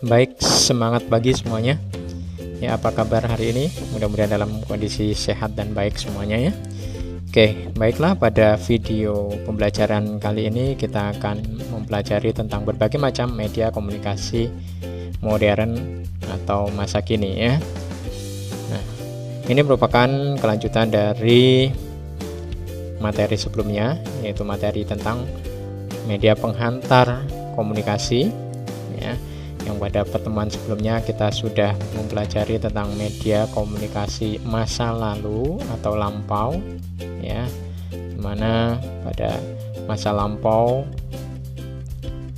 Baik, semangat pagi semuanya. Ya, apa kabar hari ini? Mudah-mudahan dalam kondisi sehat dan baik semuanya ya. Oke, baiklah, pada video pembelajaran kali ini kita akan mempelajari tentang berbagai macam media komunikasi modern atau masa kini ya. Nah, ini merupakan kelanjutan dari materi sebelumnya, yaitu materi tentang media penghantar komunikasi ya. Yang pada pertemuan sebelumnya kita sudah mempelajari tentang media komunikasi masa lalu atau lampau ya, dimana pada masa lampau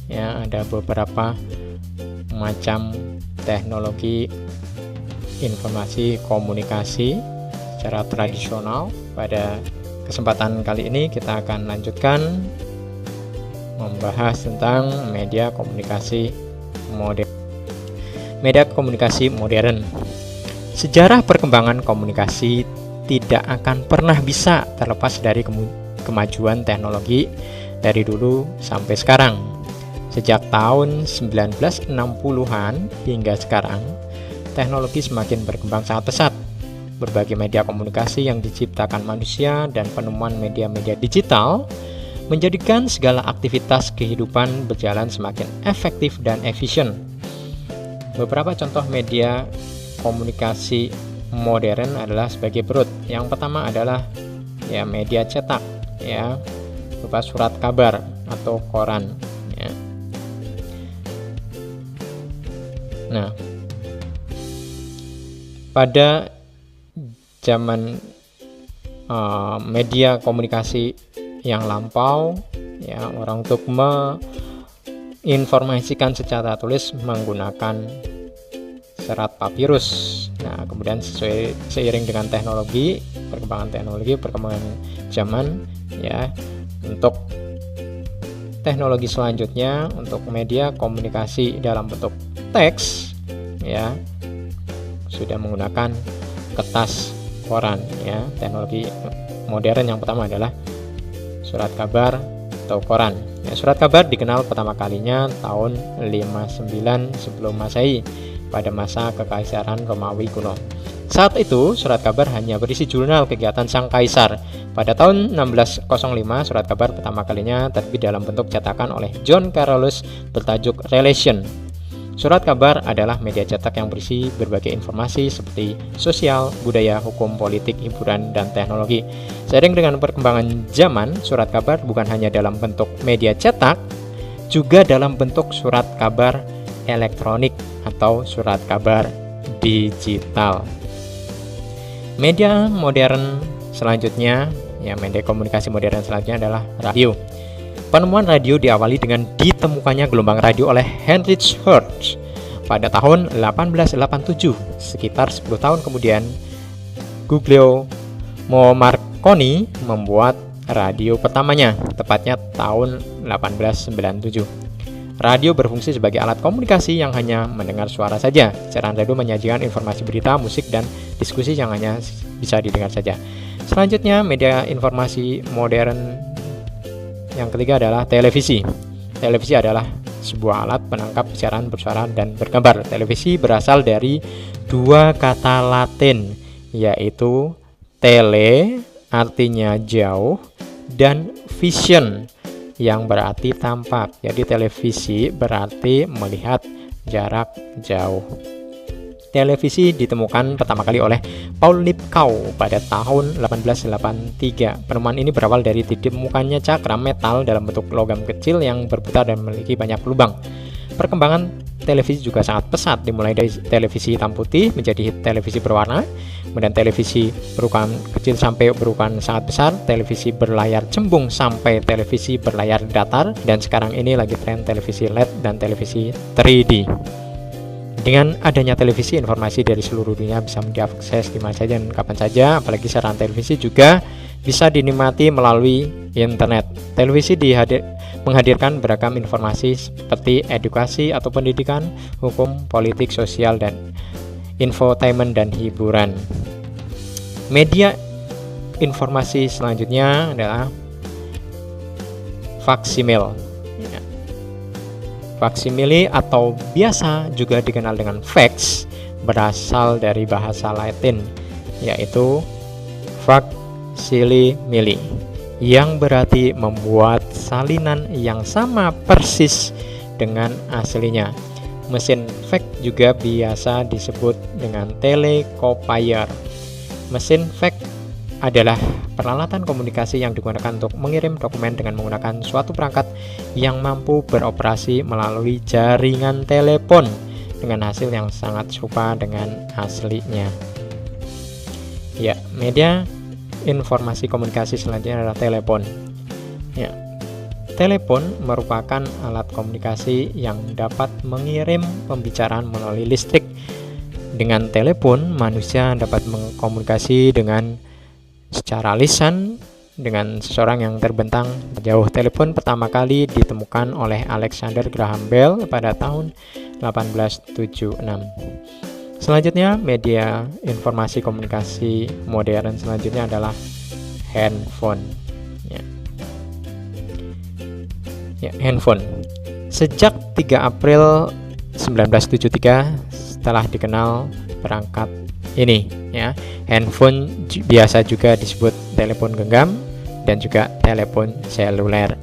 ya ada beberapa macam teknologi informasi komunikasi secara tradisional. Pada kesempatan kali ini kita akan lanjutkan membahas tentang media komunikasi modern. Media komunikasi modern. Sejarah perkembangan komunikasi tidak akan pernah bisa terlepas dari kemajuan teknologi dari dulu sampai sekarang. Sejak tahun 1960-an hingga sekarang, teknologi semakin berkembang sangat pesat. Berbagai media komunikasi yang diciptakan manusia dan penemuan media-media digital menjadikan segala aktivitas kehidupan berjalan semakin efektif dan efisien. Beberapa contoh media komunikasi modern adalah sebagai berikut. Yang pertama adalah ya media cetak ya, berupa surat kabar atau koran ya. Nah, pada zaman media komunikasi yang lampau ya, orang untuk menginformasikan secara tulis menggunakan serat papirus. Nah, kemudian seiring dengan perkembangan zaman ya, untuk teknologi selanjutnya untuk media komunikasi dalam bentuk teks ya, sudah menggunakan kertas koran ya. Teknologi modern yang pertama adalah surat kabar atau koran ya. Surat kabar dikenal pertama kalinya tahun 59 sebelum Masehi pada masa Kekaisaran Romawi kuno. Saat itu surat kabar hanya berisi jurnal kegiatan sang kaisar. Pada tahun 1605 surat kabar pertama kalinya terbit dalam bentuk cetakan oleh John Carolus bertajuk Relation. Surat kabar adalah media cetak yang berisi berbagai informasi seperti sosial, budaya, hukum, politik, hiburan, dan teknologi. Seiring dengan perkembangan zaman, surat kabar bukan hanya dalam bentuk media cetak, juga dalam bentuk surat kabar elektronik atau surat kabar digital. Media modern selanjutnya, ya media komunikasi modern selanjutnya adalah radio. Penemuan radio diawali dengan ditemukannya gelombang radio oleh Heinrich Hertz pada tahun 1887. Sekitar 10 tahun kemudian, Guglielmo Marconi membuat radio pertamanya, tepatnya tahun 1897. Radio berfungsi sebagai alat komunikasi yang hanya mendengar suara saja. Siaran radio menyajikan informasi, berita, musik, dan diskusi yang hanya bisa didengar saja. Selanjutnya, media informasi modern yang ketiga adalah televisi. Televisi adalah sebuah alat penangkap siaran bersuara dan bergambar. Televisi berasal dari dua kata Latin, yaitu tele, artinya jauh, dan vision, yang berarti tampak. Jadi televisi berarti melihat jarak jauh. Televisi ditemukan pertama kali oleh Paul Nipkow pada tahun 1883. Penemuan ini berawal dari ditemukannya cakram metal dalam bentuk logam kecil yang berputar dan memiliki banyak lubang. Perkembangan televisi juga sangat pesat, dimulai dari televisi hitam putih menjadi televisi berwarna, kemudian televisi berukuran kecil sampai berukuran sangat besar, televisi berlayar cembung sampai televisi berlayar datar, dan sekarang ini lagi tren televisi LED dan televisi 3D. Dengan adanya televisi, informasi dari seluruh dunia bisa diakses di mana saja dan kapan saja, apalagi siaran televisi juga bisa dinikmati melalui internet. Televisi menghadirkan beragam informasi seperti edukasi atau pendidikan, hukum, politik, sosial, dan infotainment dan hiburan. Media informasi selanjutnya adalah faksimil. Faksimile atau biasa juga dikenal dengan fax berasal dari bahasa Latin, yaitu facsimile, yang berarti membuat salinan yang sama persis dengan aslinya. Mesin fax juga biasa disebut dengan telecopier. Mesin fax adalah peralatan komunikasi yang digunakan untuk mengirim dokumen dengan menggunakan suatu perangkat yang mampu beroperasi melalui jaringan telepon dengan hasil yang sangat serupa dengan aslinya. Ya, media informasi komunikasi selanjutnya adalah telepon. Ya, telepon merupakan alat komunikasi yang dapat mengirim pembicaraan melalui listrik. Dengan telepon, manusia dapat berkomunikasi secara lisan dengan seseorang yang terbentang jauh. Telepon pertama kali ditemukan oleh Alexander Graham Bell pada tahun 1876. Selanjutnya, media informasi komunikasi modern selanjutnya adalah handphone. Handphone. Sejak 3 April 1973 telah dikenal perangkat ini, ya. Handphone biasa juga disebut telepon genggam dan juga telepon seluler.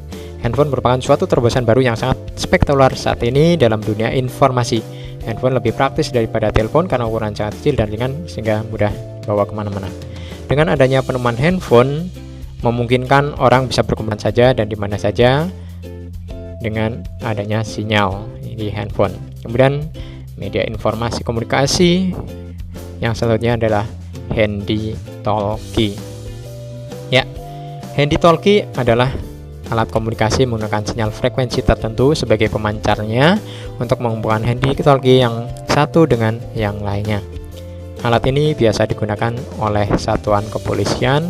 Handphone merupakan suatu terobosan baru yang sangat spektakuler saat ini dalam dunia informasi. Handphone lebih praktis daripada telepon karena ukuran sangat kecil dan ringan sehingga mudah bawa kemana-mana. Dengan adanya penemuan handphone, memungkinkan orang bisa berkomunikasi saja dan di mana saja dengan adanya sinyal di handphone. Kemudian media informasi komunikasi yang selanjutnya adalah handy-talkie. Ya, handy-talkie adalah alat komunikasi menggunakan sinyal frekuensi tertentu sebagai pemancarnya untuk menghubungkan handy-talkie yang satu dengan yang lainnya. Alat ini biasa digunakan oleh satuan kepolisian,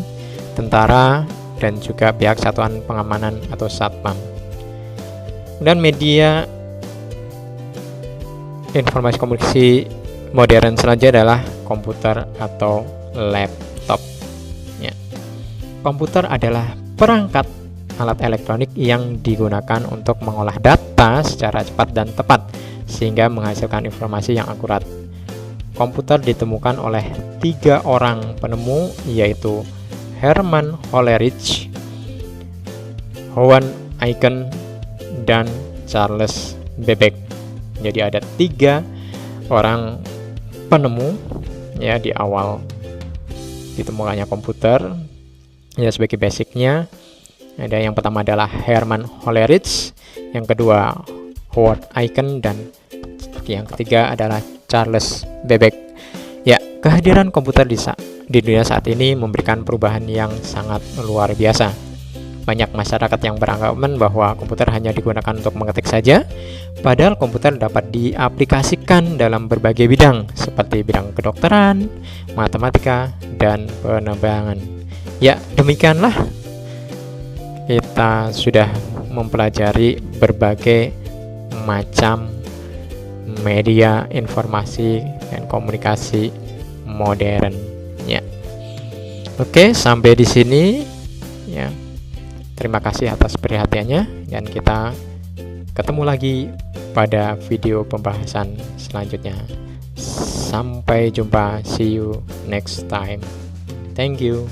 tentara, dan juga pihak satuan pengamanan atau satpam. Dan media informasi komunikasi modern selanjutnya adalah komputer atau laptop. Ya. Komputer adalah perangkat alat elektronik yang digunakan untuk mengolah data secara cepat dan tepat sehingga menghasilkan informasi yang akurat. Komputer ditemukan oleh 3 orang penemu, yaitu Herman Hollerith, Howard Aiken, dan Charles Babbage. Jadi ada 3 orang penemu, ya, di awal ditemukannya komputer. Ya, sebagai basicnya ada yang pertama adalah Herman Hollerith, yang kedua Howard Aiken, dan yang ketiga adalah Charles Babbage. Ya, kehadiran komputer di dunia saat ini memberikan perubahan yang sangat luar biasa. Banyak masyarakat yang beranggapan bahwa komputer hanya digunakan untuk mengetik saja, padahal komputer dapat diaplikasikan dalam berbagai bidang seperti bidang kedokteran, matematika, dan penerbangan. Ya, demikianlah kita sudah mempelajari berbagai macam media informasi dan komunikasi modern. Ya. Oke, sampai di sini, ya. Terima kasih atas perhatiannya, dan kita ketemu lagi pada video pembahasan selanjutnya. Sampai jumpa, see you next time. Thank you.